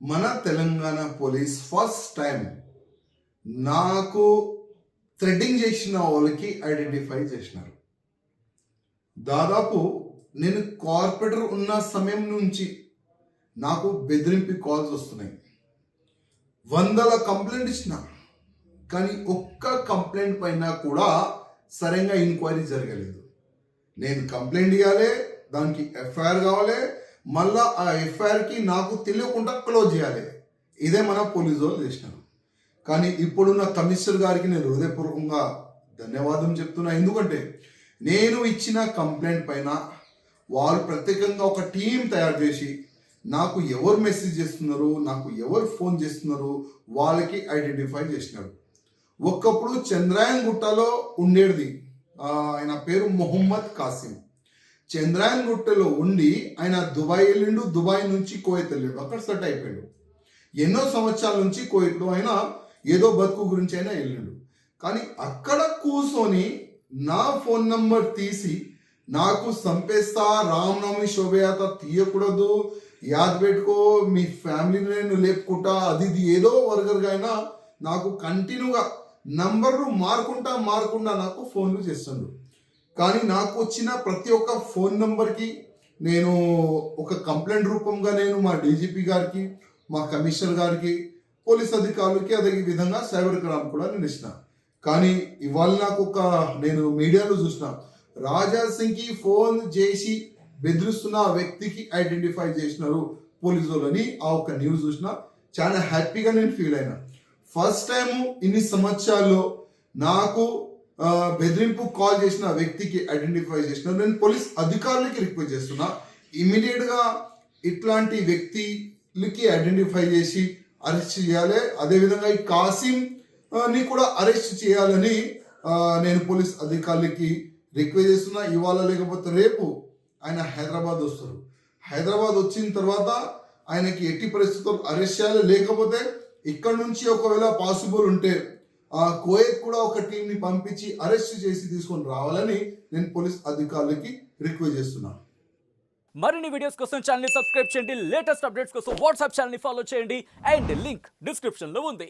మన Telangana police first time నాకు threading చేసిన వాళ్ళకి ఐడెంటిఫై చేసినారు. దాదాపు నేను కార్పొరేటర్ ఉన్న సమయం నుంచి నాకు బెదిరింపు కాల్స్ వస్తున్నాయి. వందల కంప్లైంట్ ఇచ్చిన, కానీ ఒక్క కంప్లైంట్ పైన కూడా సరైన ఎంక్వైరీ జరగలేదు. నేను కంప్లైంట్ ఇవ్వాలి, దానికి ఎఫ్ఐఆర్ కావాలి, మళ్ళా ఆ ఎఫ్ఐఆర్కి నాకు తెలియకుండా క్లోజ్ చేయాలి. ఇదే మన పోలీసు వాళ్ళు చేసినారు. కానీ ఇప్పుడున్న కమిషనర్ గారికి నేను హృదయపూర్వకంగా ధన్యవాదం చెప్తున్నా. ఎందుకంటే నేను ఇచ్చిన కంప్లైంట్ పైన వాళ్ళు ప్రత్యేకంగా ఒక టీం తయారు చేసి నాకు ఎవరు మెసేజ్ చేస్తున్నారు, నాకు ఎవరు ఫోన్ చేస్తున్నారు వాళ్ళకి ఐడెంటిఫై చేసినారు. ఒకప్పుడు చంద్రాయన్ గుట్టలో ఉండేది ఆయన పేరు మొహమ్మద్ కాసిం. చంద్రాయన్ గుట్టలో ఉండి ఆయన దుబాయ్ వెళ్ళిండు, దుబాయ్ నుంచి కోయత్ వెళ్ళిండు, అక్కడ సెట్ అయిపోయాడు. ఎన్నో సంవత్సరాల నుంచి కోయత్లో ఆయన ఏదో బతుకు గురించి అయినా వెళ్ళిండు. కానీ అక్కడ కూర్చొని నా ఫోన్ నంబర్ తీసి నాకు సంపేస్తా, రామనవమి శోభయాత తీయకూడదు, యాద్ పెట్టుకో, మీ ఫ్యామిలీని నేను లేపుకుంటా, అది ఇది ఏదో వర్గర్గా అయినా నాకు కంటిన్యూగా నంబర్లు మారుకుంటా నాకు ఫోన్లు చేస్తుండ్రు. కానీ నాకు వచ్చిన ప్రతి ఒక్క ఫోన్ నంబర్కి నేను ఒక కంప్లైంట్ రూపంగా నేను మా డీజీపీ గారికి, మా కమిషనర్ గారికి, పోలీస్ అధికారులకి అదే విధంగా సైబర్ క్రైమ్ కూడా నేను ఇచ్చిన. కానీ ఇవాళ నాకు నేను మీడియాలో చూసిన రాజా సింగ్కి ఫోన్ చేసి బెదిరిస్తున్న ఆ వ్యక్తికి ఐడెంటిఫై చేసినారు పోలీసు వాళ్ళని ఆ ఒక న్యూస్ చూసిన చాలా హ్యాపీగా నేను ఫీల్ అయినా. ఫస్ట్ టైం ఇన్ని సంవత్సరాల్లో నాకు బెదిరింపు కాల్ చేసిన వ్యక్తికి ఐడెంటిఫై చేసిన నేను పోలీస్ అధికారులకి రిక్వెస్ట్ చేస్తున్నా, ఇమీడియట్గా ఇట్లాంటి వ్యక్తికి ఐడెంటిఫై చేసి అరెస్ట్ చేయాలి. అదేవిధంగా ఈ కాసిం కూడా అరెస్ట్ చేయాలని నేను పోలీస్ అధికారులకి రిక్వెస్ట్ చేస్తున్నా. ఇవాళ లేకపోతే రేపు ఆయన హైదరాబాద్ వస్తారు. హైదరాబాద్ వచ్చిన తర్వాత ఆయనకి ఎట్టి పరిస్థితుల్లో అరెస్ట్ చేయాలి. లేకపోతే ఇక్కడ నుంచి ఒకవేళ పాసిబుల్ ఉంటే కోయత్ కూడా ఒక టీంని పంపించి అరెస్ట్ చేసి తీసుకొని రావాలని నేను పోలీస్ అధికారులకి రిక్వెస్ట్ చేస్తున్నాను. మరిన్ని వీడియోస్ కోసం ఛానల్ ని సబ్స్క్రైబ్ చేయండి. లేటెస్ట్ అప్డేట్స్ కోసం వాట్సాప్ ఛానల్ ని ఫాలో చేయండి. అండ్ లింక్ డిస్క్రిప్షన్ లో ఉంది.